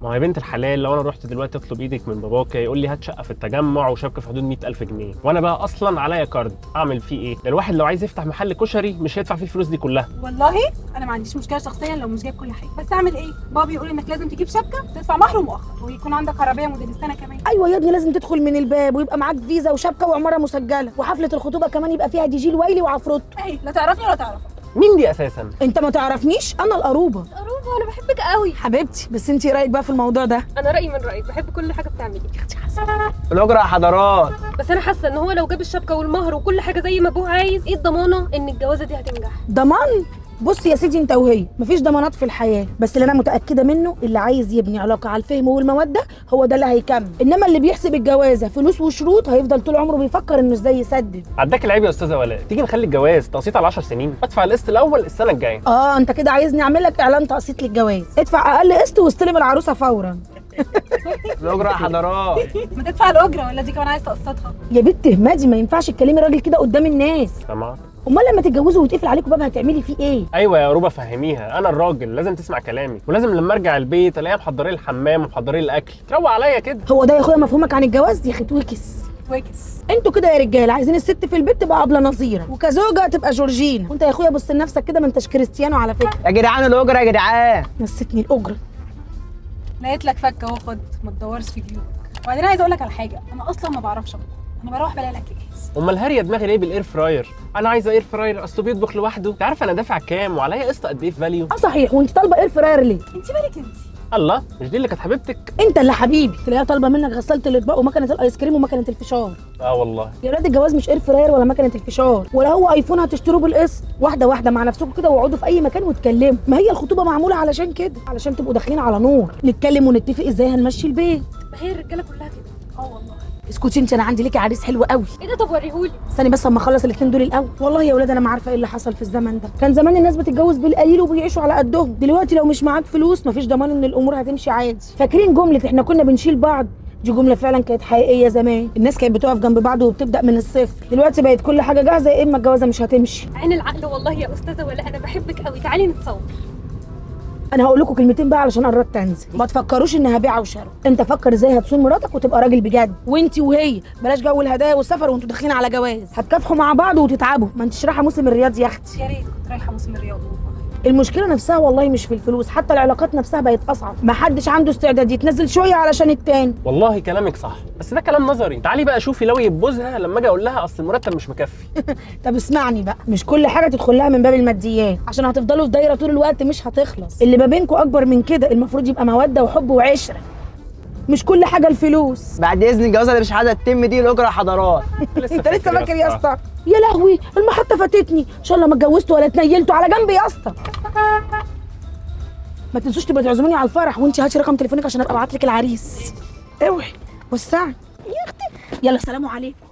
ما هو يا بنت الحلال لو انا رحت دلوقتي اطلب ايدك من باباكا يقول لي هات شقه في التجمع وشبكه في حدود 100,000 جنيه، وانا بقى اصلا عليا كارد، اعمل فيه ايه؟ ده الواحد لو عايز يفتح محل كشري مش هيدفع فيه الفلوس دي كلها. والله انا ما عنديش مشكله شخصيا لو مش جايب كل حاجه، بس اعمل ايه؟ بابا بيقول انك لازم تجيب شبكه تدفع مهر مؤخر ويكون عندك عربيه موديل السنه كمان. ايوه يا ابني لازم تدخل من الباب ويبقى معاك فيزا وشبكه وعماره مسجله، وحفله الخطوبه كمان يبقى فيها دي جي الويلي وعفروتو. اهي لا تعرفني ولا تعرفك. مين دي اساسا؟ انت ما تعرفنيش؟ انا القروبه. قروبه انا بحبك قوي حبيبتي، بس انت ايه رايك بقى في الموضوع ده؟ انا رايي من رايك، بحب كل حاجه بتعمليها. الاجره يا حضرات. بس انا حاسه ان هو لو جاب الشبكه والمهر وكل حاجه زي ما ابوه عايز، ايه الضمانه ان الجوازه دي هتنجح؟ ضمان؟ بص يا سيدي انت وهي مفيش ضمانات في الحياه، بس اللي انا متاكده منه اللي عايز يبني علاقه على الفهم والموده هو ده اللي هيكمل، انما اللي بيحسب الجوازه فلوس وشروط هيفضل طول عمره بيفكر انه ازاي يسدد. عداك العيب يا استاذه ولاء، تيجي نخلي الجواز تقسيط على 10 سنين، ادفع القسط الاول السنه الجايه. انت كده عايزني اعمل لك اعلان تقسيط للجواز؟ ادفع اقل قسط واستلم العروسه فورا. الاجره يا حضرات. ما تدفع الاجره ولا دي كمان عايز تقسطها؟ يا بنت اهمدي، ما ينفعش تكلمي الراجل كده قدام الناس. سامعه؟ امال لما تتجوزوا ويتقفل عليكم باب هتعملي فيه ايه؟ ايوه يا روبا فهميها، انا الراجل لازم تسمع كلامي، ولازم لما ارجع البيت الاقيها محضرين الحمام ومحضرين الاكل، تروق عليا كده. هو ده يا اخويا مفهومك عن الجواز؟ يا اخي توكس. انتوا كده يا رجاله عايزين الست في البيت تبقى ابله نظيره وكزوجه تبقى جورجينا، وانت يا اخويا بص لنفسك كده، ما انتش كريستيانو على فكره. يا جدعان الاجره يا جدعان. نسيتني الاجره. لقيت لك فكه اهو، خد ما تدورش في جيوبك. وبعدين عايز اقول لك على حاجه، انا اصلا ما بعرفش اطبخ، انا بروح بلاقي الاكل جاهز. امال هاريه دماغي ليه بالاير فراير؟ انا عايزه اير فراير اصله بيطبخ لوحده، انت عارفه انا دافع كام وعليا قسط قد ايه في فاليو؟ صحيح، وانت طالبه اير فراير ليه؟ انت مالك انت؟ الله، مش دي اللي كانت حبيبتك؟ انت اللي حبيبي، تلاقيها طالبه منك غساله الاطباق ومكنه الايس كريم ومكنه الفشار. والله يا ولاد الجواز مش اير فراير ولا مكنه الفشار ولا هو ايفون هتشتروه بالقسط. واحده واحده مع نفسكم كده واقعدوا في اي مكان واتكلموا، ما هي الخطوبه معموله علشان كده، علشان تبقوا داخلين على نور، نتكلم ونتفق ازاي هنمشي البيت. ما هي الرجاله كلها كده. والله. اسكتي انت، انا عندي ليكي عريس حلو قوي. ايه ده؟ طب وريهولي. استني بس اما اخلص الاثنين دول الاول. والله يا ولاد انا ما عارفه ايه اللي حصل في الزمن ده، كان زمان الناس بتتجوز بالقليل وبيعيشوا على قدهم، دلوقتي لو مش معاك فلوس مفيش ضمان ان الامور هتمشي عادي. فاكرين جمله احنا كنا بنشيل بعض؟ دي جمله فعلا كانت حقيقيه زمان، الناس كانت بتقف جنب بعض وبتبدا من الصفر، دلوقتي بقت كل حاجه جاهزه يا اما الجوازه مش هتمشي. عين العقل والله يا استاذه ولا انا بحبك قوي، تعالي نتصور. انا هقول لكم كلمتين بقى علشان قررت انزل، ما تفكروش انها بيعه وشراء، انت فكر ازاي هتصون مراتك وتبقى راجل بجد، وانت وهي بلاش جو الهدايا والسفر وانتوا داخلين على جواز، هتكافحوا مع بعض وتتعبوا، ما انتش رايحه موسم الرياض يا اختي. يا ريت كنت رايحه موسم الرياض. المشكله نفسها والله مش في الفلوس، حتى العلاقات نفسها بقت اصعب، ما حدش عنده استعداد يتنزل شويه علشان التاني. والله كلامك صح، بس ده كلام نظري، تعالي بقى شوفي لو يبوزها لما اجي اقول لها اصل المرتب مش مكفي. طب اسمعني بقى، مش كل حاجه تدخل لها من باب الماديات، عشان هتفضلوا في دايره طول الوقت مش هتخلص، اللي ما بينكم اكبر من كده، المفروض يبقى موده وحب وعشره، مش كل حاجه الفلوس. بعد اذن الجوازه اللي مش عايزه تتم دي الاجره يا حضرات. انت لسه فاكر يا اسطى؟ يا لهوي المحطه فاتتني، ان شاء الله ما اتجوزتوا ولا اتنيلتوا، على جنب يا اسطى. ما تنسوش تبقى تعزموني على الفرح، وانت هاتي رقم تليفونك عشان ابقى ابعت لك العريس. اوعي وسعي يا اختي. يلا سلام عليكم.